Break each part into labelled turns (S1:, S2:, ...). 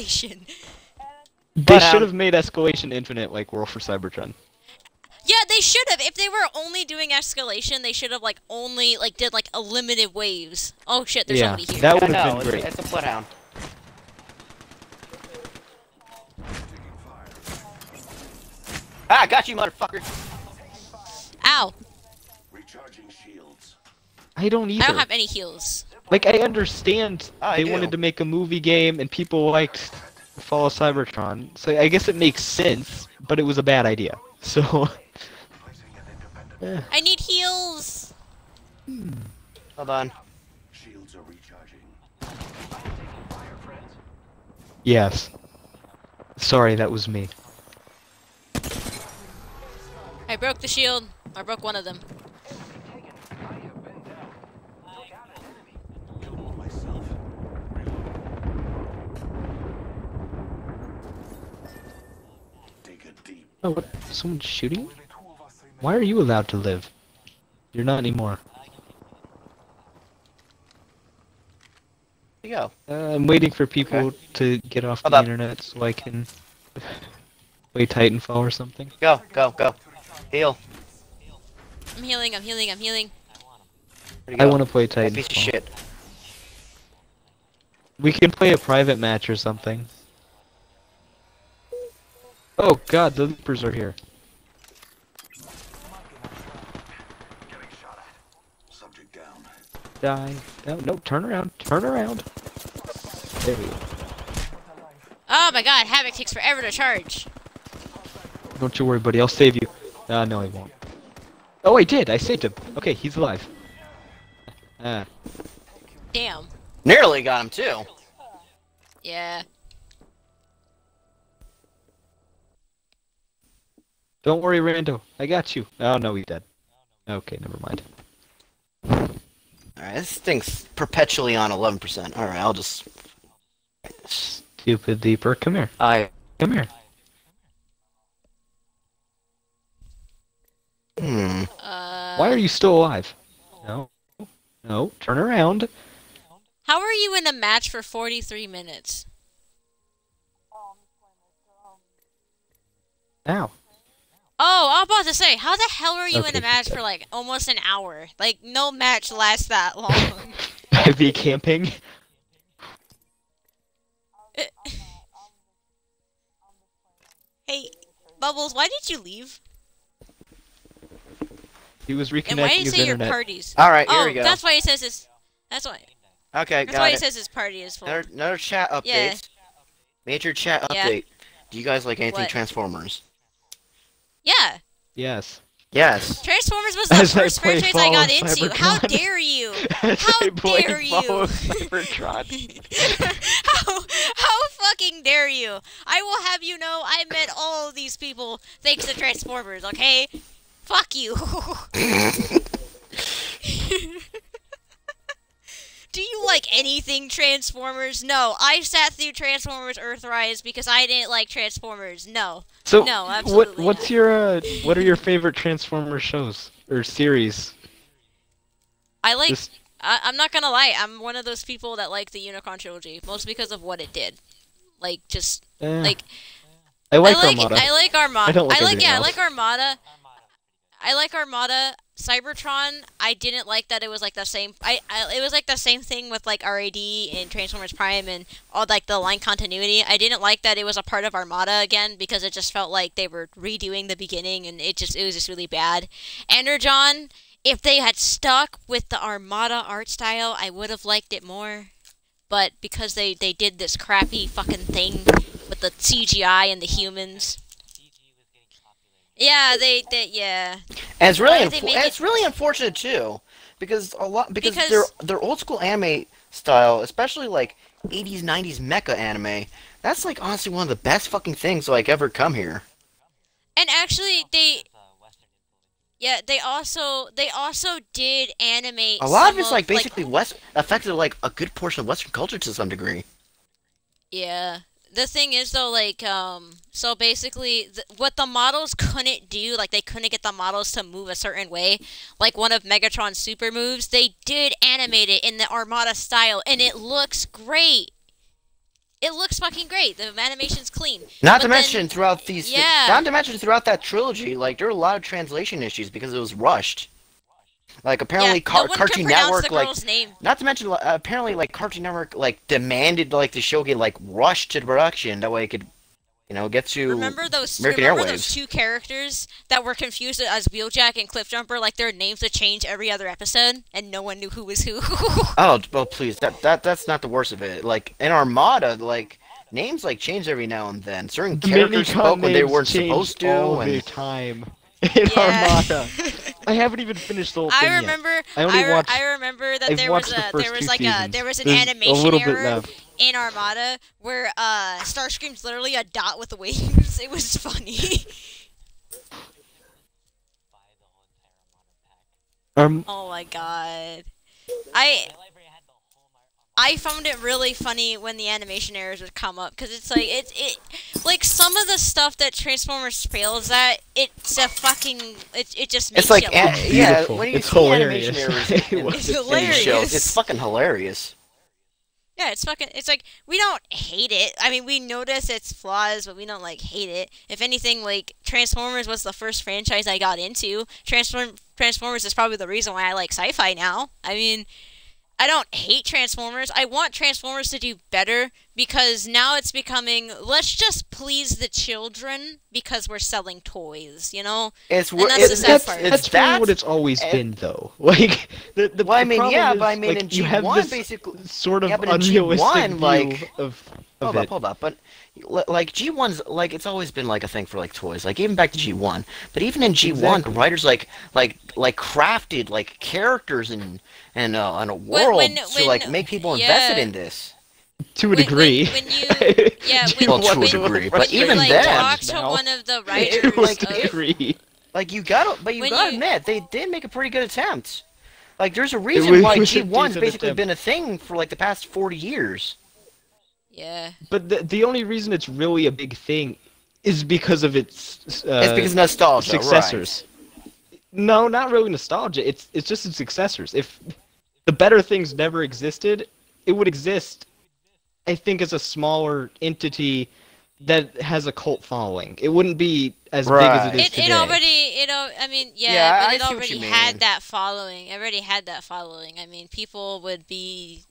S1: escalation.
S2: They should have made escalation infinite like War for Cybertron.
S1: Yeah, they should have. If they were only doing escalation, they should have like only like did like a limited waves. Oh shit, there's somebody here.
S2: That would have been great.
S3: It's a bloodhound. Ah, got you, motherfucker.
S1: Ow.
S4: Recharging shields.
S2: I don't either.
S1: I don't have any heals.
S2: Like, I understand
S3: I
S2: they
S3: do.
S2: wanted to make a movie game and people liked Fall of Cybertron, so I guess it makes sense, but it was a bad idea. So, yeah.
S1: I need heals.
S3: Hold on.
S4: Shields are recharging.
S2: Yes. Sorry, that was me.
S1: I broke the shield. I broke one of them.
S2: Oh, what? Someone's shooting? Why are you allowed to live? You're not anymore.
S3: Here you go.
S2: I'm waiting for people to get off
S3: Hold
S2: the
S3: up.
S2: internet so I can play Titanfall or something.
S3: Go, go, go. Heal.
S1: I'm healing. I'm healing. I'm healing.
S3: Where'd you
S2: I
S3: go?
S2: want to play
S3: That piece of
S2: Titanfall.
S3: shit.
S2: We can play a private match or something. Oh god, the Leapers are here.
S4: Getting shot at. Subject down.
S2: Die. No, no, turn around. Turn around. There we go.
S1: Oh my god, Havoc takes forever to charge.
S2: Don't you worry, buddy. I'll save you. No, I won't. Oh, I did. I saved him. Okay, he's alive. Ah.
S1: Damn.
S3: Nearly got him too.
S1: Yeah.
S2: Don't worry, Rando. I got you. Oh, no, he's dead. Okay, never mind.
S3: Alright, this thing's perpetually on 11%. Alright, I'll just...
S2: Stupid Leaper. Come here. Come here. Why are you still alive? No. No. Turn around.
S1: How are you in a match for 43 minutes?
S2: Ow.
S1: Oh, I was about to say, how the hell are you in
S2: Okay,
S1: a match
S2: she's
S1: for like almost an hour? Like, no match lasts that long.
S2: Heavy camping.
S1: Hey, Bubbles, why did you leave?
S2: He was reconnecting
S1: And why did you
S2: his
S1: say your
S2: internet.
S1: parties?
S3: Alright, here
S1: Oh,
S3: we go.
S1: that's why he says his... That's why...
S3: Okay,
S1: That's why
S3: got
S1: he
S3: it.
S1: says his party is full.
S3: Another chat update.
S1: Yeah.
S3: Major chat
S1: Yeah.
S3: update. Do you guys like anything
S1: What?
S3: Transformers?
S1: Yeah.
S2: Yes.
S3: Yes.
S1: Transformers was the
S2: As I
S1: first
S2: play
S1: franchise I got
S2: Fall of
S1: into. How
S2: Cybertron.
S1: dare you?
S2: As
S1: How
S2: I play
S1: dare you?
S2: Fall of Cybertron.
S1: how fucking dare you? I will have you know I met all of these people thanks to Transformers, okay? Fuck you. Do you like anything Transformers? No. I sat through Transformers Earthrise because I didn't like Transformers. No.
S2: So,
S1: No, absolutely
S2: what's
S1: not.
S2: your what are your favorite Transformers shows or series?
S1: I like...
S2: Just-
S1: I'm not gonna lie, I'm one of those people that like the Unicron trilogy, mostly because of what it did. Like, just...
S2: Eh,
S1: like...
S2: I like Armada.
S1: I like Armada.
S2: I don't like
S1: I
S2: everything else.
S1: like Armada. I like Armada. Cybertron, I didn't like that it was like the same. It was like the same thing with like RAD and Transformers Prime and all like the line continuity. I didn't like that it was a part of Armada again because it just felt like they were redoing the beginning and it was just really bad. Energon, if they had stuck with the Armada art style, I would have liked it more. But because they did this crappy fucking thing with the CGI and the humans. Yeah, yeah.
S3: And it's really
S1: Why did they make
S3: it's really unfortunate too, because
S1: Because-
S3: their old school anime style, especially like 80s 90s mecha anime, that's like honestly one of the best fucking things like ever come here.
S1: And actually, they also did animate
S3: A lot of
S1: some
S3: it's like basically affected like a good portion of Western culture to some degree.
S1: Yeah. The thing is though, like, so basically, what the models couldn't do, like, they couldn't get the models to move a certain way, like one of Megatron's super moves, they did animate it in the Armada style, and it looks great. It looks fucking great. The animation's clean.
S3: Not
S1: But
S3: to
S1: then-
S3: mention throughout these,
S1: Yeah.
S3: not to mention throughout that trilogy, like there were a lot of translation issues because it was rushed. Like apparently,
S1: yeah, no one
S3: Cartoon
S1: can pronounce
S3: Network,
S1: the
S3: like
S1: girl's name.
S3: not to mention apparently like Cartoon Network like demanded like the show get like rushed to production that way it could, get to
S1: Remember those
S3: American airwaves.
S1: two characters that were confused as Wheeljack and Cliffjumper? Like their names would change every other episode, and no one knew who was who.
S3: Oh, well, please, that's not the worst of it. Like in Armada, like names like change every now and then. Certain characters spoke when they weren't supposed to,
S2: all
S3: and
S2: the time. In
S1: Yeah.
S2: Armada. I haven't even finished the whole thing
S1: I remember.
S2: yet. I only watched.
S1: I remember that
S2: I've
S1: there was
S2: watched the
S1: a
S2: first
S1: there was
S2: two
S1: like a
S2: seasons.
S1: there was an
S2: There's
S1: animation
S2: a little bit
S1: error
S2: left.
S1: in Armada where Starscream's literally a dot with wings. It was funny. Oh my god. I found it really funny when the animation errors would come up because it's like it like some of the stuff that Transformers fails at, it's a fucking it just makes
S3: it's like
S1: you laugh.
S2: It's
S3: yeah,
S2: beautiful.
S3: when you
S2: It's
S3: see
S2: hilarious.
S3: animation errors
S2: It was-
S1: It's
S3: in these
S1: hilarious.
S3: shows, it's fucking hilarious.
S1: Yeah, it's like we don't hate it. I mean, we notice its flaws, but we don't like hate it. If anything, like Transformers was the first franchise I got into. Transformers is probably the reason why I like sci-fi now. I mean, I don't hate Transformers. I want Transformers to do better because now it's becoming let's just please the children because we're selling toys, you know?
S3: It's
S1: And that's the sad part.
S2: That's really what it's always been, though. Like the
S3: Well, I mean,
S2: problem
S3: yeah,
S2: is,
S3: but I mean,
S2: like,
S3: in
S2: you have
S3: G1,
S2: this
S3: basically.
S2: sort of
S3: Yeah, but in
S2: unrealistic
S3: G1,
S2: view
S3: like-
S2: of
S3: Hold
S2: it.
S3: up, but like G1's like it's always been like a thing for like toys, like even back to G1. But even in G1,
S2: Exactly.
S3: the writers like crafted like characters and a world to like make people invested
S1: yeah.
S3: in this.
S2: To a degree.
S1: When you yeah, when,
S3: Well, to a
S1: when,
S3: degree,
S1: when
S3: but
S1: you,
S3: even
S1: like,
S3: then,
S1: talk to
S2: now.
S1: one of the
S2: It
S1: writers
S2: was
S3: like,
S2: a degree.
S3: Like you gotta
S1: When you-
S3: admit they did make a pretty good attempt. Like there's a reason
S2: was-
S3: why
S2: it was a
S3: G1's
S2: decent
S3: basically
S2: attempt.
S3: been a thing for like the past 40 years.
S1: Yeah.
S2: But the only reason it's really a big thing is because of its
S3: It's because of nostalgia,
S2: successors. No, not really nostalgia. It's just its successors. If the better things never existed, it would exist, I think, as a smaller entity that has a cult following. It wouldn't be as big as it is
S1: It
S2: today.
S1: already I mean
S3: Yeah,
S1: but
S3: I
S1: it
S3: see what
S1: already
S3: you mean.
S1: had that following. It already had that following. I mean, people would be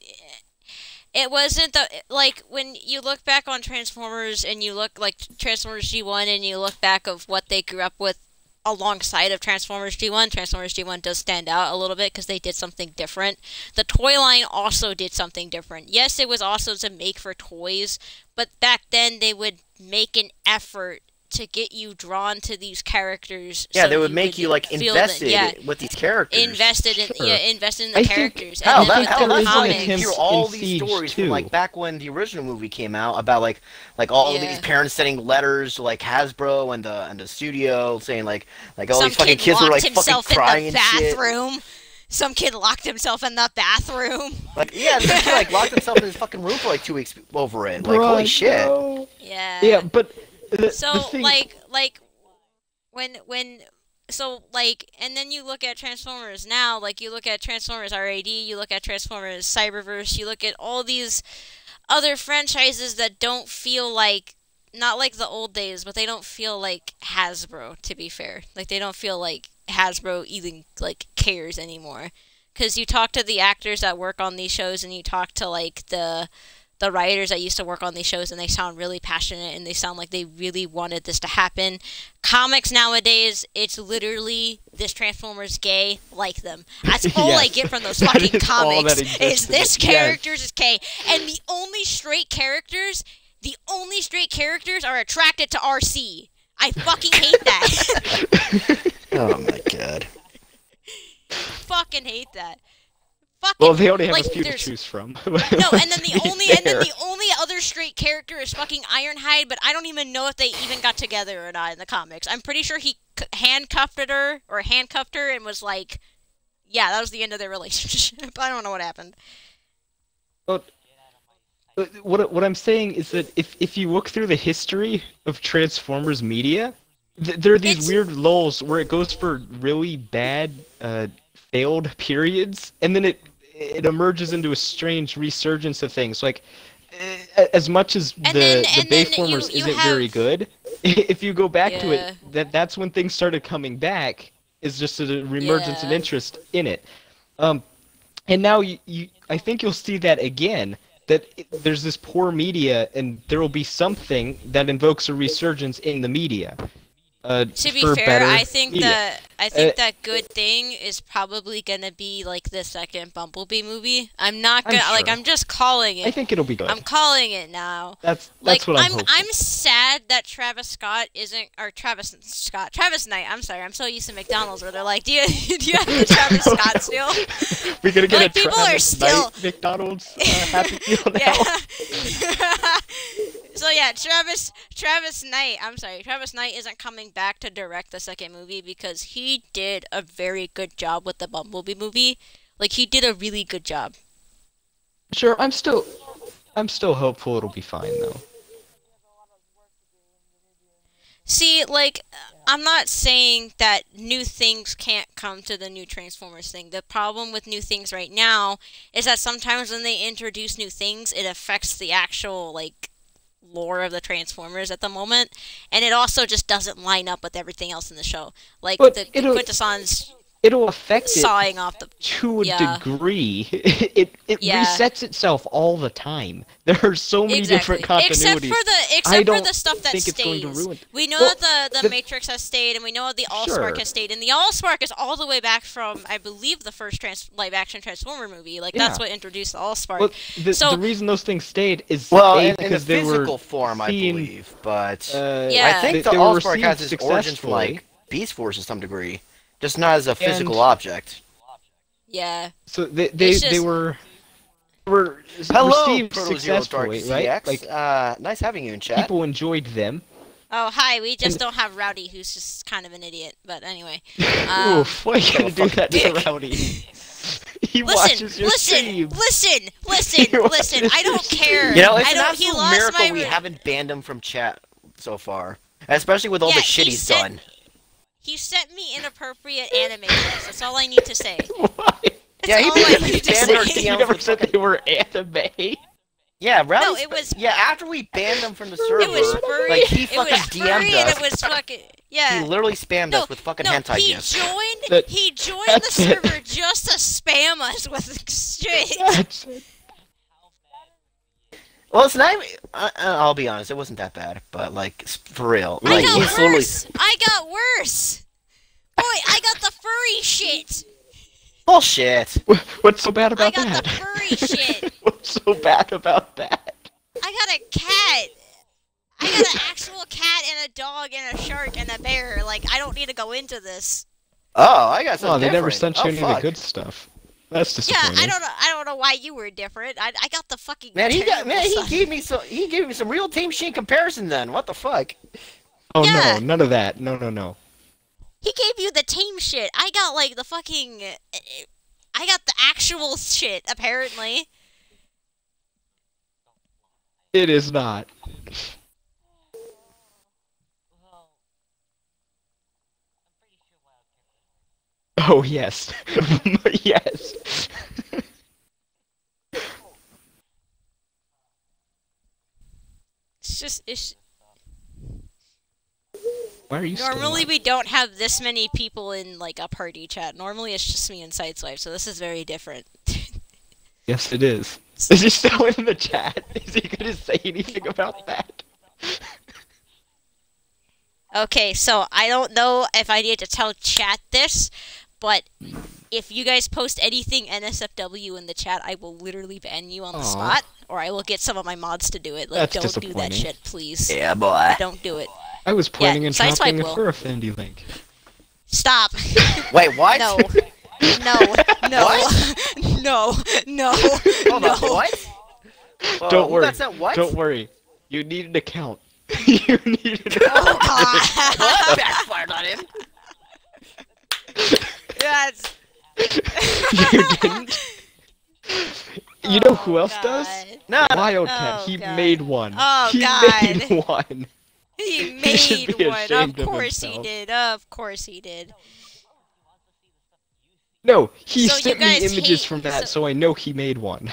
S1: it wasn't the like when you look back on Transformers and you look like Transformers G1 and you look back of what they grew up with alongside of Transformers G1. Transformers G1 does stand out a little bit because they did something different. The toy line also did something different. Yes, it was also to make for toys, but back then they would make an effort to get you drawn to these characters.
S3: Yeah,
S1: so
S3: they would make you like
S1: feel that-
S3: invested
S1: yeah,
S3: with these characters.
S1: invested in
S2: Sure.
S1: invested in the
S2: I think-
S1: characters.
S3: Hell,
S1: And then
S3: that,
S1: with
S3: hell,
S1: the
S3: that's why
S1: comics,
S3: you hear
S2: in
S3: all these
S2: Siege
S3: stories
S2: too.
S3: from like back when the original movie came out about like all of
S1: Yeah.
S3: these parents sending letters to like Hasbro and the studio saying like all
S1: some
S3: these fucking
S1: kid
S3: kids were
S1: locked
S3: like fucking
S1: himself in
S3: crying
S1: the
S3: and shit.
S1: bathroom. Some kid locked himself in the bathroom.
S3: Like yeah, this kid like locked himself in his fucking room for like 2 weeks over it. Like holy
S2: Bruh,
S3: shit.
S2: no.
S1: Yeah.
S2: Yeah, but the
S1: So
S2: thing,
S1: like when so like and then you look at Transformers now, like you look at Transformers RAD, you look at Transformers Cyberverse, you look at all these other franchises that don't feel like not like the old days, but they don't feel like Hasbro, to be fair. Like they don't feel like Hasbro even like cares anymore. Cuz you talk to the actors that work on these shows and you talk to like the writers that used to work on these shows and they sound really passionate and they sound like they really wanted this to happen. Comics nowadays, it's literally this Transformers gay, like them. That's all I
S2: Yes.
S1: get from those
S2: That
S1: fucking
S2: is all
S1: comics.
S2: that
S1: Is
S2: exists.
S1: this
S2: Yes.
S1: characters is gay. And the only straight characters are attracted to RC. I fucking hate that.
S3: Oh my god.
S1: Fucking hate that. Fucking,
S2: well, they only have
S1: like,
S2: a few to
S1: there's-
S2: choose from.
S1: No, and then
S2: Let's
S1: the
S2: be
S1: only
S2: fair.
S1: other straight character is fucking Ironhide, but I don't even know if they even got together or not in the comics. I'm pretty sure he handcuffed her and was like, yeah, that was the end of their relationship. I don't know what happened.
S2: But what I'm saying is that if you look through the history of Transformers media, there are these
S1: It's-
S2: weird lulls where it goes for really bad, failed periods, and then it emerges into a strange resurgence of things. Like as much as
S1: And
S2: the
S1: then
S2: Bayformers
S1: you
S2: isn't
S1: have
S2: very good, if you go back to
S1: Yeah.
S2: it, that's when things started coming back. Is just a reemergence of
S1: Yeah.
S2: interest in it. And now I think you'll see that again. There's this poor media, and there will be something that invokes a resurgence in the media.
S1: To be
S2: for
S1: fair,
S2: better
S1: I think
S2: media.
S1: that good thing is probably gonna be like the second Bumblebee movie. I'm not
S2: I'm
S1: gonna like
S2: sure.
S1: I'm just calling it.
S2: I think it'll be good.
S1: I'm calling it now.
S2: That's
S1: Like
S2: what I'm hoping.
S1: I'm sad that Travis Knight. I'm sorry. I'm so used to McDonald's where they're like, do you have the Travis Scott still?
S2: We're gonna get
S1: Like,
S2: a
S1: people
S2: Travis
S1: are still-
S2: Knight McDonald's Happy Meal now.
S1: Yeah. So yeah, Travis Knight. I'm sorry, Travis Knight isn't coming back to direct the second movie because he did a very good job with the Bumblebee movie. Like he did a really good job.
S2: Sure, I'm still hopeful it'll be fine though.
S1: See, like, I'm not saying that new things can't come to the new Transformers thing. The problem with new things right now is that sometimes when they introduce new things, it affects the actual, like, lore of the Transformers at the moment. And it also just doesn't line up with everything else in the show. Like,
S2: But
S1: the
S2: it'll-
S1: Quintessons
S2: It'll affect it
S1: sawing off the...
S2: to a
S1: Yeah.
S2: degree. It
S1: Yeah.
S2: resets itself all the time. There are so many different continuities.
S1: Except for
S2: I
S1: the
S2: don't
S1: stuff that
S2: think
S1: stays.
S2: it's going to ruin.
S1: We know
S2: Well,
S1: that the
S2: the-
S1: Matrix has stayed, and we know the Allspark
S2: Sure.
S1: has stayed, and the Allspark is all the way back from, I believe, the first live-action Transformer movie. Like that's
S2: Yeah.
S1: what introduced the Allspark.
S2: Well, the
S1: So-
S2: reason those things stayed is
S3: Well,
S2: A,
S3: in a
S2: because they were
S3: physical form, I
S2: seen,
S3: believe, but
S1: Yeah.
S3: I think the
S2: they were
S3: Allspark has
S2: received
S3: its origins from like
S2: successfully.
S3: Beast Force to some degree, just not as a physical
S2: And-
S3: object.
S1: Yeah.
S2: So they
S1: It's just-
S2: were
S3: Hello,
S2: received
S3: Proto Zero Dark
S2: successfully, right?
S3: CX.
S2: Like
S3: Nice having you in chat.
S2: people enjoyed them.
S1: Oh, hi. We just
S2: And-
S1: don't have Rowdy, who's just kind of an idiot. But anyway.
S2: Oof, why are you gonna do
S3: fucking
S2: that to
S3: dick.
S2: Rowdy? He watches your streams.
S1: listen.
S2: He watches
S1: I don't
S2: your
S1: care.
S3: You know, it's
S1: I
S3: an
S1: don't. He
S3: absolute
S1: lost
S3: miracle
S1: my.
S3: we haven't banned him from chat so far, especially with all
S1: Yeah,
S3: the shit
S1: he
S3: he's
S1: said-
S3: done.
S1: He sent me inappropriate anime clips. That's all I need to say.
S2: Why?
S3: Yeah, he
S1: all I
S3: did.
S1: need
S3: He
S1: to
S3: banned our
S1: say.
S2: You
S3: DMs
S2: never
S3: with
S2: said
S3: fucking-
S2: they were anime.
S3: Yeah, Rowdy.
S1: No, it was-
S3: Yeah, after we banned him from the server,
S1: It was furry.
S3: like he
S1: it
S3: fucking
S1: was furry,
S3: DM'd
S1: and
S3: us.
S1: it was fucking yeah.
S3: He literally spammed us with fucking hentai
S1: he
S3: gifs.
S2: That-
S1: he joined the
S2: that's it.
S1: server just to spam us with shit.
S2: That's it.
S3: Well, it's not even, I'll be honest, it wasn't that bad, but like for real,
S1: I
S3: like
S1: got
S3: he's literally.
S1: worse. I got worse. Boy, I got the furry shit.
S3: Bullshit.
S2: What's so bad about
S1: I got
S2: that?
S1: the furry shit.
S2: What's so bad about that?
S1: I got a cat. I got an actual cat and a dog and a shark and a bear. Like, I don't need to go into this.
S3: Oh, I got something
S2: Oh, they never
S3: different.
S2: sent you
S3: Oh,
S2: any of the
S3: fuck.
S2: good stuff. That's
S1: Yeah,
S2: disappointing.
S1: I don't know why you were different. I got the fucking
S3: Man, he
S1: terrible stuff.
S3: gave me some real Team Sheen comparison then. What the fuck?
S2: Oh
S1: Yeah.
S2: no, none of that. No.
S1: He gave you the tame shit. I got like the fucking. I got the actual shit. Apparently.
S2: It is not. Oh yes, yes.
S1: It's just.
S2: Why are you still
S1: Normally
S2: on?
S1: we don't have this many people in like a party chat. Normally it's just me and Sideswipe, so this is very different.
S2: Yes, it is. Is he still in the chat? Is he gonna say anything about that?
S1: Okay, so I don't know if I need to tell chat this, but if you guys post anything NSFW in the chat, I will literally ban you on the
S2: Aw.
S1: spot, or I will get some of my mods to do it. Like,
S2: That's
S1: don't do that
S2: disappointing.
S1: shit, please.
S3: Yeah, boy.
S1: Don't do it.
S2: I was planning
S1: Yeah,
S2: on
S1: Sideswipe
S2: dropping a
S1: will.
S2: fur affinity link.
S1: Stop.
S3: Wait, what?
S1: No. No. No. No.
S3: Hold
S1: No.
S3: on, what?
S2: Don't
S3: who
S2: worry.
S3: got sent what?
S2: Don't worry. You need an account. You need an
S1: Oh
S2: account.
S1: god.
S3: What? Backfired on him.
S1: That's.
S2: You didn't? You know who else does?
S1: God.
S3: No.
S2: Wildcat.
S1: Oh,
S2: He
S1: God.
S2: made one.
S1: Oh,
S2: he
S1: God.
S2: made one.
S1: He
S2: should
S1: made
S2: be
S1: one. Of
S2: ashamed of
S1: course he
S2: himself.
S1: did. Of course he did.
S2: No, he
S1: So you
S2: sent me
S1: guys
S2: images
S1: hate-
S2: from that,
S1: so-
S2: so I know he made one.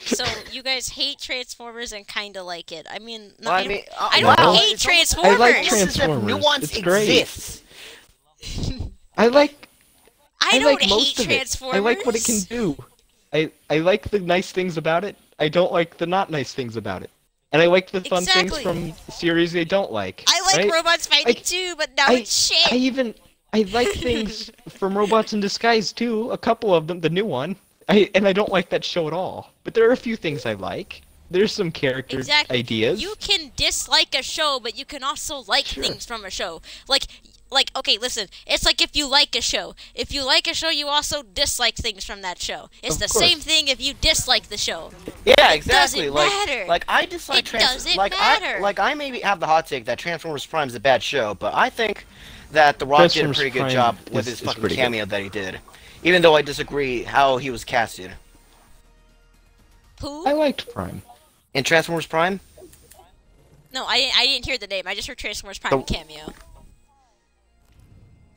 S1: So you guys hate Transformers and kind of like it. I mean,
S3: Well, I mean,
S1: I don't
S3: wow,
S1: hate
S3: it's
S1: Transformers.
S2: I like
S3: almost as if
S2: Transformers.
S3: nuance
S2: It's great.
S3: exists.
S2: I like
S1: I
S2: I
S1: don't
S2: like
S1: hate
S2: most of it.
S1: Transformers.
S2: I like what it can do. I like the nice things about it. I don't like the not nice things about it. And I like the fun things
S1: Exactly.
S2: from the series they don't like.
S1: I like
S2: right?
S1: robots fighting
S2: Like,
S1: too, but now
S2: I,
S1: it's shit.
S2: I like things from Robots in Disguise too. A couple of them, the new one. I don't like that show at all. But there are a few things I like. There's some character
S1: Exactly.
S2: ideas.
S1: You can dislike a show, but you can also like things from a show. Like, okay, listen. It's like if you like a show. If you like a show, you also dislike things from that show. It's
S2: Of
S1: the
S2: course.
S1: same thing if you dislike the show.
S3: Yeah, exactly.
S1: doesn't
S3: Like,
S1: matter.
S3: like I dislike
S1: It doesn't
S3: like
S1: matter.
S3: I maybe have the hot take that Transformers Prime is a bad show, but I think that The Rock did a
S2: Transformers
S3: pretty good
S2: Prime
S3: job with
S2: is
S3: his fucking
S2: pretty good.
S3: cameo that he did. Even though I disagree how he was casted.
S1: Who?
S2: I liked Prime.
S3: In Transformers Prime?
S1: No, I didn't hear the name. I just heard Transformers Prime
S3: The-
S1: cameo.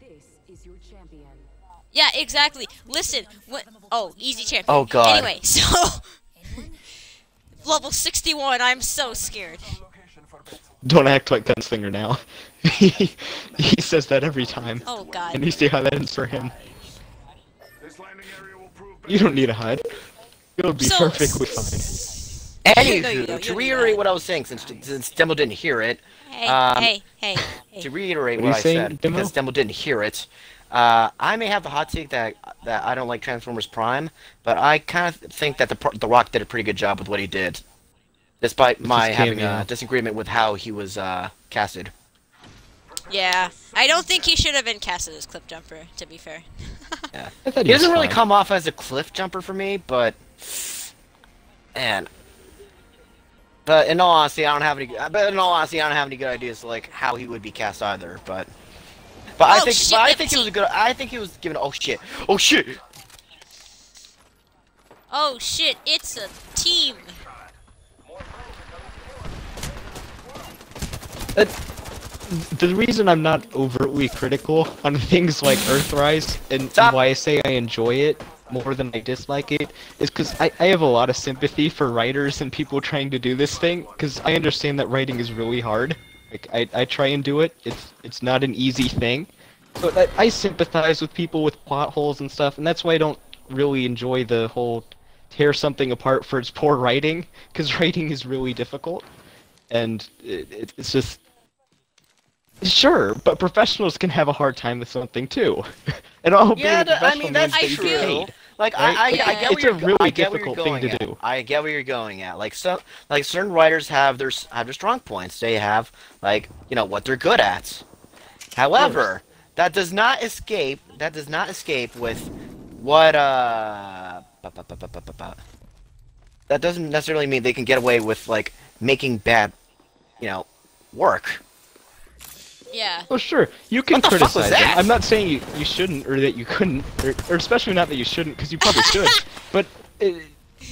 S5: This is your champion.
S1: Yeah, exactly. Listen, what? Oh, easy champion.
S3: Oh, God.
S1: Anyway, so level 61. I'm so scared.
S2: Don't act like Gunslinger now. he says that every time.
S1: Oh God.
S2: And you see how that ends for him.
S4: This landing area will prove
S2: You don't need a HUD. It'll be
S1: So-
S2: perfectly fine.
S3: Anywho,
S1: No, you don't. You
S3: to
S1: don't need
S3: reiterate
S1: that.
S3: what I was saying, since Demo didn't hear it,
S1: Hey,
S3: Um,
S1: hey.
S3: to reiterate
S2: What are
S3: what
S2: you
S3: I
S2: saying,
S3: said,
S2: Demo?
S3: because Demo didn't hear it, I may have the hot take that I don't like Transformers Prime, but I kind of think that the Rock did a pretty good job with what he did, despite my
S2: his
S3: having
S2: cameo.
S3: a disagreement with how he was casted.
S1: Yeah, I don't think he should have been casted as Clip Jumper. To be fair.
S2: I thought
S3: He
S2: was
S3: doesn't really
S2: fine.
S3: come off as a cliff jumper for me, but in all honesty, I don't have any. But in all honesty, I don't have any good ideas like how he would be cast either. But I
S1: Oh,
S3: think,
S1: shit,
S3: but I
S1: Liberty.
S3: think he was a good. I think he was given. Oh shit! Oh shit!
S1: Oh shit! It's a team.
S2: The reason I'm not overtly critical on things like Earthrise and
S3: Stop.
S2: why I say I enjoy it more than I dislike it is because I have a lot of sympathy for writers and people trying to do this thing because I understand that writing is really hard. Like I try and do it. It's not an easy thing. But I sympathize with people with plot holes and stuff, and that's why I don't really enjoy the whole tear something apart for its poor writing because writing is really difficult, and it's just. Sure, but professionals can have a hard time with something too. And all being
S3: Yeah,
S2: a professional
S3: I mean that's
S2: means that you get
S3: true.
S2: paid.
S3: Like
S2: right?
S3: I
S1: Yeah.
S3: get
S2: It's
S3: where
S2: a
S3: you're,
S2: really
S3: I get where you're
S2: difficult thing
S3: going
S2: to
S3: at.
S2: do.
S3: I get where you're going at. Like certain writers have their strong points. They have what they're good at. However, that does not escape. That does not escape with what That doesn't necessarily mean they can get away with like making bad, work.
S1: Yeah.
S2: Oh sure, you can
S3: What the fuck was
S2: criticize them.
S3: that?
S2: I'm not saying you shouldn't or that you couldn't, or especially not that you shouldn't, because you probably should. But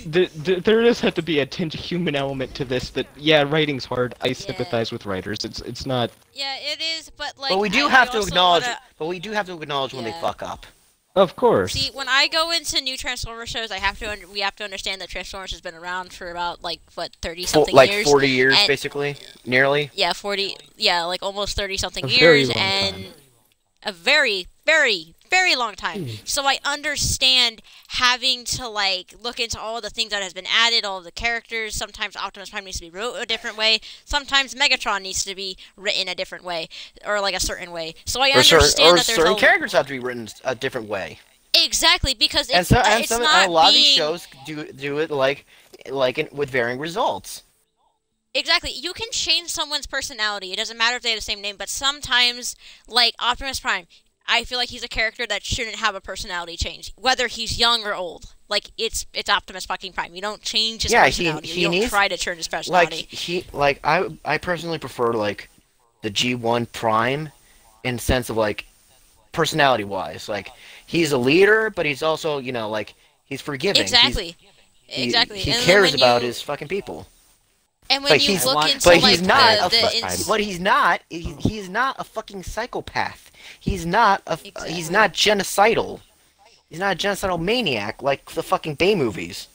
S2: there does have to be a tinge of human element to this. That yeah, writing's hard. I sympathize with writers. It's not.
S1: Yeah, it is, but like.
S3: But we do
S1: I
S3: have to
S1: also
S3: acknowledge.
S1: wanna-
S3: But we do have to acknowledge when they
S1: Yeah.
S3: fuck up.
S2: Of course.
S1: See, when I go into new Transformers shows, we have to understand that Transformers has been around for about 30 something
S3: Like
S1: years.
S3: 40 years,
S1: and-
S3: basically, nearly.
S1: Yeah, 40. Yeah, like almost 30 something
S2: A very
S1: years,
S2: long
S1: and
S2: time.
S1: a very, very, very long time.
S2: Hmm.
S1: So I understand having to look into all the things that has been added, all the characters. Sometimes Optimus Prime needs to be wrote a different way. Sometimes Megatron needs to be written a different way, or a certain way. So I understand that there's
S3: certain
S1: a
S3: characters have to be written a different way.
S1: exactly because
S3: And
S1: it's,
S3: so,
S1: it's
S3: and
S1: not
S3: a lot
S1: being...
S3: of these shows do it with varying results.
S1: Exactly. You can change someone's personality. It doesn't matter if they have the same name, but sometimes, like Optimus Prime, I feel like he's a character that shouldn't have a personality change, whether he's young or old. Like it's Optimus fucking Prime. You don't change his
S3: Yeah,
S1: personality.
S3: he
S1: you don't
S3: needs-
S1: try to turn his
S3: Like
S1: personality.
S3: I personally prefer the G1 Prime in the sense of personality wise. Like he's a leader, but he's also he's forgiving.
S1: Exactly.
S3: Exactly. He
S1: And then
S3: cares
S1: when
S3: about
S1: you-
S3: his fucking people.
S1: And when
S3: But
S1: you
S3: he's-
S1: look into
S3: But
S1: like
S3: he's not.
S1: the
S3: He's not a fucking psychopath. He's not He's
S1: Exactly.
S3: not genocidal. He's not a genocidal maniac like the fucking Bay movies.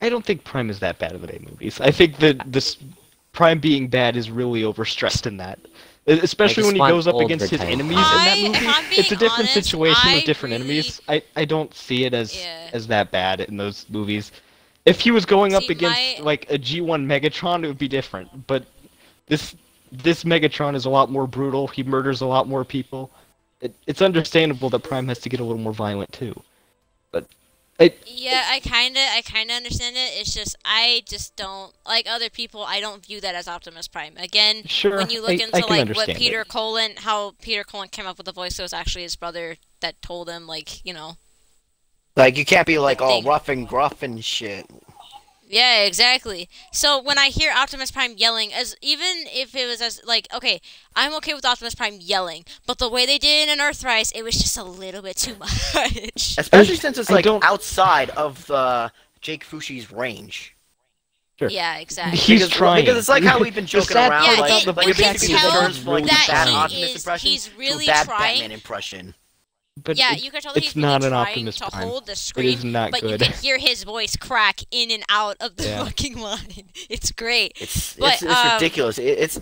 S2: I don't think Prime is that bad in the main movies. I think that this Prime being bad is really overstressed in that. Especially
S5: just
S2: when he
S5: want
S2: goes up
S5: old
S2: against his
S5: Britain.
S2: enemies in that
S1: If
S2: movie.
S1: I'm being
S2: It's a different
S1: honest,
S2: situation
S1: I
S2: with different
S1: really-
S2: enemies. I don't see it
S1: Yeah.
S2: as that bad in those movies. If he was going up
S1: See,
S2: against
S1: my-
S2: like a G1 Megatron, it would be different. But this Megatron is a lot more brutal. He murders a lot more people. It's understandable that Prime has to get a little more violent too. But
S1: Yeah, I kinda understand it. It's just I just don't like other people. I don't view that as Optimus Prime. Again,
S2: Sure,
S1: when you look
S2: I
S1: into
S2: can
S1: like what
S2: understand it.
S1: How Peter Cullen came up with the voice, it was actually his brother that told him, like,
S3: Like you can't be like all
S1: thing.
S3: rough and gruff and shit.
S1: Yeah, exactly. So when I hear Optimus Prime yelling, as even if it was as like, okay, I'm okay with Optimus Prime yelling, but the way they did it in Earthrise, it was just a little bit too much.
S3: Especially since it's
S2: I
S3: like
S2: don't-
S3: outside of Jake Fushi's range.
S2: Sure.
S1: Yeah, exactly.
S2: He's trying.
S3: Because it's like how we've been
S2: The
S3: joking
S2: sad
S3: around,
S2: part
S1: Yeah,
S3: like,
S2: about the
S3: like
S1: you
S3: it
S2: voice
S1: can
S3: basically
S2: actor is
S1: tell
S3: turns from like a
S1: that
S3: bad
S1: he
S3: Optimus
S1: is-
S3: impression
S1: he's
S3: to
S1: really
S3: a bad
S1: trying.
S3: Batman impression.
S2: But
S1: Yeah,
S2: it-
S1: you can tell that
S2: it's
S1: he's really
S2: not an
S1: trying
S2: Optimus
S1: to
S2: Prime.
S1: hold the
S2: It
S1: screen,
S2: is not
S1: but
S2: good.
S1: you can hear his voice crack in and out of the
S2: Yeah.
S1: fucking line. It's great.
S3: It's
S1: But,
S3: ridiculous. It's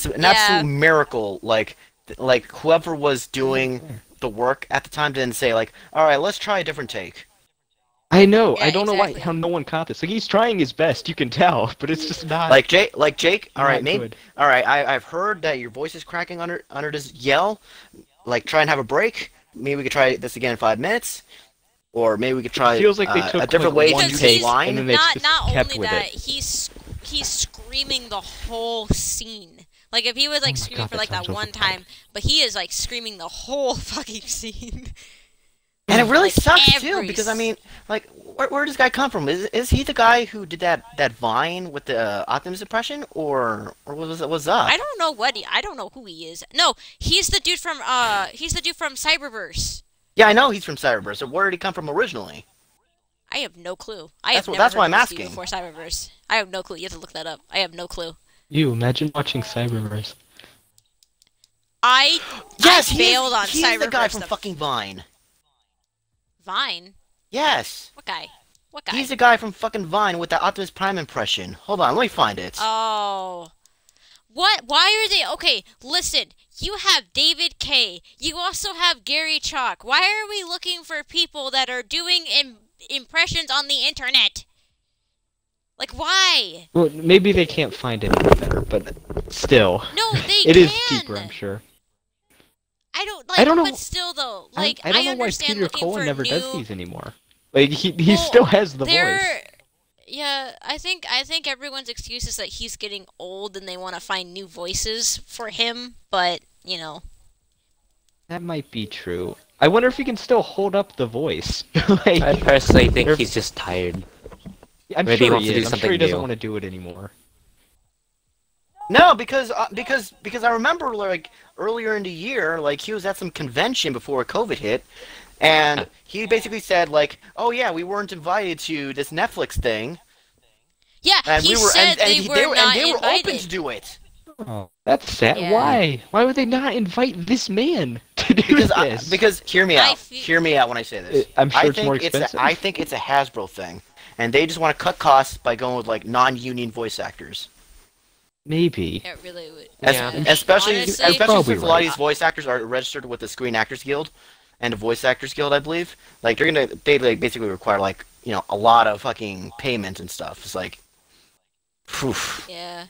S3: an
S1: yeah.
S3: absolute miracle. Like whoever was doing the work at the time didn't say like, all right, let's try a different take.
S2: I know.
S1: Yeah,
S2: I don't know
S1: exactly.
S2: how no one caught this. Like he's trying his best, you can tell, but it's just not.
S3: Like Jake. All right,
S2: not
S3: maybe.
S2: good.
S3: All right, I've heard that your voice is cracking under this yell. Like, try and have a break. Maybe we could try this again in 5 minutes, or maybe we could try
S2: It feels like they took
S3: a different
S2: like,
S3: way
S2: one
S3: to do
S1: Because
S3: this
S2: take,
S3: line.
S2: and then they
S1: not
S2: just
S1: not
S2: kept
S1: only
S2: with
S1: that,
S2: it.
S1: he's screaming the whole scene. Like if he was like
S2: Oh my
S1: screaming
S2: God,
S1: for
S2: that
S1: like that
S2: sounds
S1: one
S2: overpowered.
S1: time, but he is like screaming the whole fucking scene.
S3: And it really
S1: Like,
S3: sucks too,
S1: every
S3: because I mean, like, where does this guy come from? Is he the guy who did that Vine with the Optimus impression, or what's up?
S1: I don't know who he is. No, he's the dude from Cyberverse.
S3: Yeah, I know he's from Cyberverse. So where did he come from originally?
S1: I have no clue.
S3: That's
S1: Never
S3: that's
S1: heard
S3: why
S1: of
S3: I'm
S1: this dude
S3: asking.
S1: Before Cyberverse, I have no clue. You have to look that up. I have no clue.
S2: You imagine watching Cyberverse.
S3: Yes,
S1: I failed on
S3: he's
S1: Cyberverse.
S3: the guy from fucking Vine.
S1: Vine.
S3: Yes,
S1: What guy? What guy?
S3: he's the guy from fucking Vine with the Optimus Prime impression. Hold on, let me find it.
S1: Oh. What? Why are they... Okay, listen. You have David K. You also have Gary Chalk. Why are we looking for people that are doing impressions on the internet? Like, why?
S2: Well, maybe they can't find anyone better, but still.
S1: No, they
S2: It
S1: can.
S2: is cheaper, I'm sure.
S1: I don't know.
S2: know-
S1: But still, though, like,
S2: I don't know why
S1: understand
S2: Peter
S1: looking
S2: Cullen
S1: for
S2: never
S1: new...
S2: does these anymore. Like he
S1: Well,
S2: still has the voice.
S1: they're- Yeah, I think everyone's excuse is that he's getting old and they want to find new voices for him, but,
S2: That might be true. I wonder if he can still hold up the voice.
S5: I
S2: like,
S5: personally think
S2: They're-
S5: he's just tired.
S2: I'm
S5: maybe he
S2: sure
S5: wants
S2: he
S5: to do
S2: is. I'm sure
S5: something
S2: he doesn't
S5: new.
S2: want to do it anymore.
S3: No, because I remember like earlier in the year, like he was at some convention before COVID hit, and he basically said like, "Oh yeah, we weren't invited to this Netflix thing,"
S1: yeah,
S3: and
S1: he
S3: we were
S1: said
S3: and
S1: they were not
S3: they were
S1: invited.
S3: open to do it
S2: Oh, that's sad.
S1: Yeah.
S2: Why? Why would they not invite this man to do this?
S3: because hear me
S1: I
S3: out,
S1: feel-
S3: hear me out when I say this.
S2: I'm sure
S3: I
S2: it's
S3: think
S2: more
S3: it's
S2: expensive.
S3: I think it's a Hasbro thing, and they just want to cut costs by going with like non-union voice actors.
S2: Maybe.
S1: It really would.
S5: Yeah.
S3: Especially
S1: Honestly,
S3: especially
S2: Probably
S3: since a lot of
S2: right.
S3: these voice actors are registered with the Screen Actors Guild and the Voice Actors Guild, I believe. Like they like basically require like a lot of fucking payment and stuff. It's like, phew.
S1: Yeah.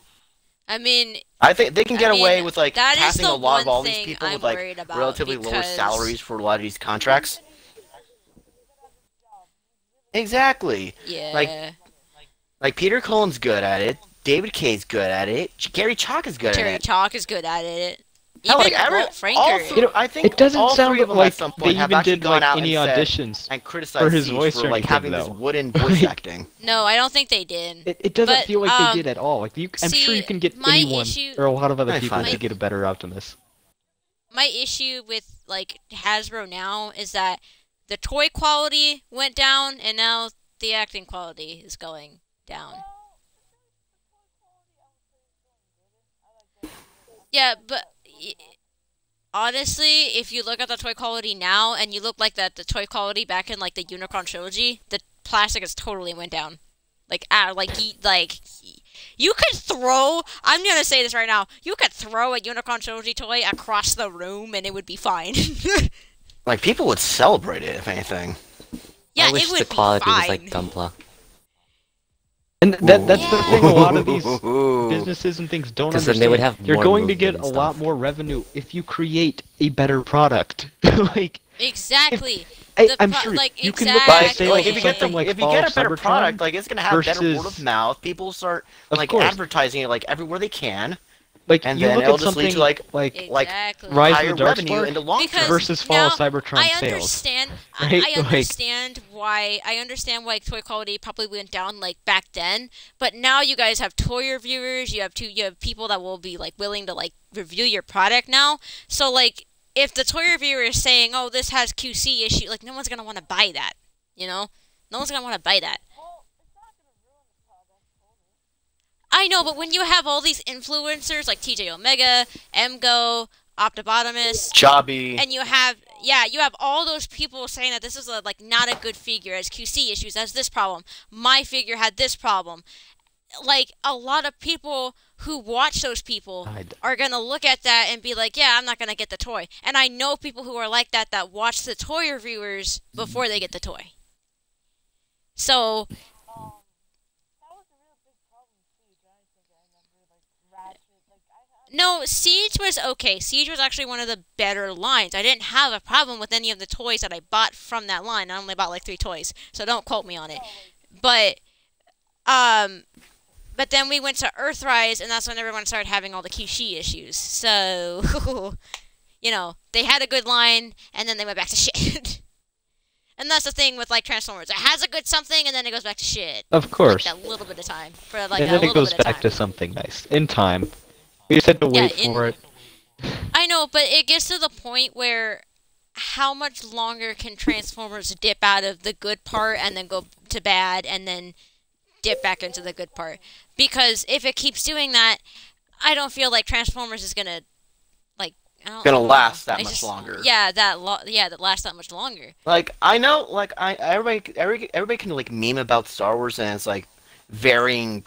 S1: I mean,
S3: I think they can get
S1: I mean,
S3: away with like
S1: that is
S3: casting
S1: the
S3: a lot of
S1: one
S3: all these
S1: thing
S3: people
S1: I'm
S3: with like
S1: worried about
S3: relatively lower
S1: because-
S3: salaries for a lot of these contracts. Exactly.
S1: yeah.
S3: Like Peter Cullen's good at it. David Kay's good at it. Gary Chalk is good
S1: Terry
S3: at it.
S1: Chalk is good at it.
S3: Hell,
S1: Even
S3: like
S1: Walt Franker.
S3: all three, I think
S2: It doesn't
S3: all
S2: sound
S3: three of them
S2: like
S3: at some
S2: they
S3: point have
S2: even
S3: actually
S2: did
S3: gone
S2: like
S3: out
S2: any
S3: and said,
S2: auditions.
S3: and criticized
S2: for his
S3: Siege
S2: voice
S3: for
S2: or
S3: like
S2: anything,
S3: having this
S2: though.
S3: wooden voice acting.
S1: No, I don't think they did.
S2: It doesn't
S1: But,
S2: feel like they did at all. Like I'm sure you
S1: see,
S2: can get
S1: my
S2: anyone
S1: issue-
S2: or a lot of other
S3: I
S2: people
S3: find
S2: to
S3: it.
S2: get a better Optimus.
S1: My issue with like Hasbro now is that the toy quality went down and now the acting quality is going down. Yeah, but honestly, if you look at the toy quality now and you look like the toy quality back in like the Unicron trilogy, the plastic has totally went down. You could throw. I'm gonna say this right now. You could throw a Unicorn Trilogy toy across the room and it would be fine.
S3: Like people would celebrate it if anything.
S1: Yeah,
S5: I wish
S1: it would
S5: the
S1: be
S5: quality was
S1: fine.
S5: like Dumpla.
S2: And that's the thing a lot of these
S3: Ooh.
S2: businesses and things don't
S5: 'Cause
S2: understand.
S5: then they would have
S2: You're
S5: more
S2: going to get
S5: movement
S2: a
S5: and
S2: lot
S5: stuff.
S2: more revenue if you create a better product. Like,
S1: Exactly.
S2: I'm sure
S1: like
S2: you can
S1: exactly.
S2: look at
S3: Like,
S2: sales
S3: like
S2: of
S3: if you get
S2: something like
S3: if you
S2: Fall
S3: get
S2: of
S3: a better
S2: Cybertron
S3: product, like it's gonna have better word
S2: versus-
S3: of mouth. People start
S2: Of
S3: like
S2: course.
S3: advertising it like everywhere they can,
S2: like
S3: and
S2: you
S3: then
S2: look
S3: it'll
S2: at
S3: just lead
S2: something
S3: to
S2: like
S1: Exactly.
S2: Rise of
S3: higher
S2: the Dark
S3: revenue
S2: Spark
S3: in the long
S1: Because
S3: term.
S2: versus Fall
S1: now,
S2: of Cybertron
S1: I
S2: sales.
S1: understand.
S2: Right?
S1: I understand why. I understand why toy quality probably went down like back then. But now you guys have toy reviewers. You have people that will be like willing to like review your product now. So like, if the toy reviewer is saying, "Oh, this has QC issue," like no one's gonna want to buy that. You know, no one's gonna want to buy that. I know, but when you have all these influencers like TJ Omega, MGO, Optibotomus,
S3: Jobby.
S1: and you have all those people saying that this is like not a good figure, has QC issues, has this problem, my figure had this problem. Like a lot of people who watch those people are gonna look at that and be like, yeah, I'm not gonna get the toy. And I know people who are like that watch the toy reviewers before they get the toy. So no, Siege was okay. Siege was actually one of the better lines. I didn't have a problem with any of the toys that I bought from that line. I only bought like 3 toys, so don't quote me on it. But then we went to Earthrise, and that's when everyone started having all the QC issues. So, you know, they had a good line, and then they went back to shit. And that's the thing with like Transformers. It has a good something, and then it goes back to shit.
S2: Of course.
S1: Like that little bit of time. For like
S2: And
S1: a
S2: then it
S1: little
S2: goes
S1: bit of
S2: back
S1: time.
S2: to something nice in time. We just had to
S1: Yeah,
S2: wait for it.
S1: I know, but it gets to the point where how much longer can Transformers dip out of the good part and then go to bad and then dip back into the good part? Because if it keeps doing that, I don't feel like Transformers is gonna like
S3: Gonna last that
S1: I
S3: much longer.
S1: Yeah, that lasts that much longer.
S3: Like I know, like everybody can like meme about Star Wars and it's like varying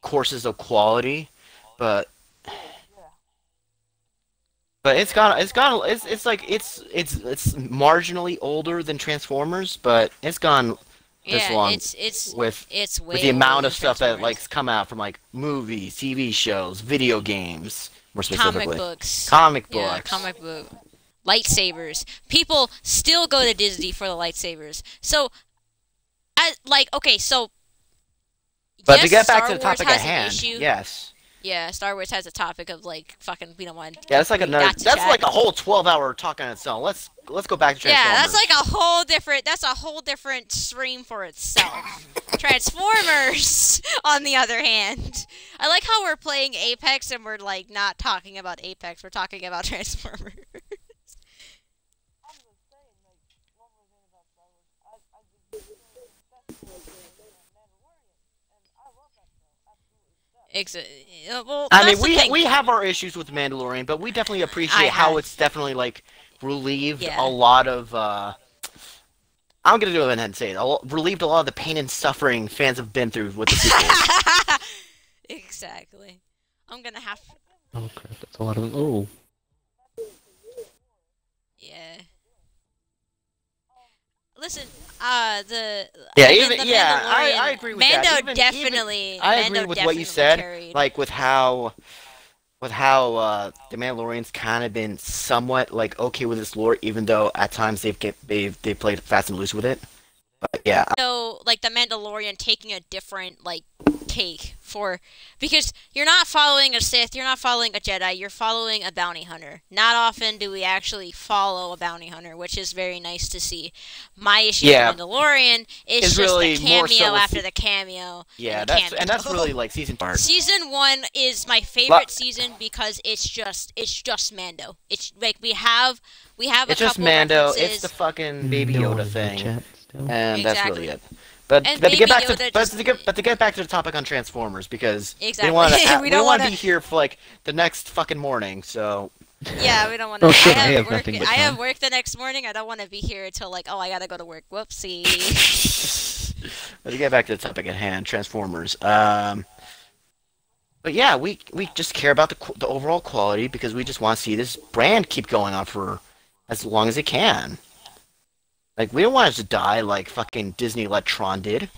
S3: courses of quality, but it's marginally older than Transformers, but it's gone this
S1: Yeah,
S3: long
S1: it's
S3: with
S1: way
S3: with the amount
S1: older
S3: of stuff
S1: than
S3: that like come out from like movies, TV shows, video games, more specifically
S1: comic books.
S3: comic
S1: Yeah,
S3: books.
S1: comic book. Lightsabers. People still go to Disney for the lightsabers. So, okay, so.
S3: But
S1: yes,
S3: to get back
S1: Star
S3: to the
S1: Wars
S3: topic at
S1: has an
S3: hand,
S1: issue.
S3: yes.
S1: Yeah, Star Wars has a topic of like fucking we don't want.
S3: Yeah, that's like
S1: we
S3: another.
S1: got to
S3: That's
S1: chat.
S3: like a whole 12-hour talk on its own. Let's go back to Transformers.
S1: Yeah, that's like a whole different. That's a whole different stream for itself. Transformers, on the other hand, I like how we're playing Apex and we're like not talking about Apex. We're talking about Transformers. Well,
S3: I mean,
S1: that's the thing.
S3: we have our issues with Mandalorian, but we definitely appreciate
S1: I
S3: how
S1: have.
S3: it's definitely like relieved
S1: Yeah.
S3: a lot of. I'm gonna do it and say it. Relieved a lot of the pain and suffering fans have been through with the sequels.
S1: Exactly. I'm gonna have.
S2: Oh crap, that's a lot of. Oh.
S1: Yeah. Listen,
S3: Yeah,
S1: even
S3: even
S1: the
S3: yeah,
S1: Mandalorian-
S3: I agree with
S1: Mando
S3: that.
S1: definitely.
S3: I
S1: Mando
S3: agree with what you
S1: definitely
S3: said,
S1: carried.
S3: like with how the Mandalorian's kind of been somewhat like okay with this lore, even though at times they've played fast and loose with it. But yeah,
S1: So, like the Mandalorian taking a different like take because you're not following a Sith, you're not following a Jedi, you're following a bounty hunter. Not often do we actually follow a bounty hunter, which is very nice to see. My issue
S3: Yeah.
S1: with Mandalorian is
S3: It's
S1: just
S3: really
S1: the
S3: more
S1: cameo
S3: so with
S1: after the cameo.
S3: yeah,
S1: and the cameo.
S3: that's really like season part.
S1: Season 1 is my favorite season because it's just Mando. It's like we have a
S3: It's just
S1: couple
S3: Mando.
S1: references.
S3: It's the fucking Baby
S2: No
S3: Yoda
S2: one in the
S3: thing,
S2: chat still.
S3: and that's really
S1: Exactly.
S3: it. But
S1: And
S3: to get
S1: Baby
S3: back
S1: Yoda
S3: to
S1: just-
S3: but to get back to the topic on Transformers because
S1: Exactly.
S3: we want to
S1: We
S3: we
S1: don't
S3: don't want to
S1: wanna-
S3: be here for like the next fucking morning. So
S1: Yeah, we don't want to.
S2: Oh, shit, I
S1: I
S2: have
S1: have work.
S2: nothing but
S1: I have
S2: time.
S1: work the next morning. I don't want to be here until like, oh, I gotta go to work. Whoopsie.
S3: Let's get back to the topic at hand, Transformers. But yeah, we just care about the overall quality because we just want to see this brand keep going on for as long as it can. Like we don't want it to die like fucking Disney let Tron did.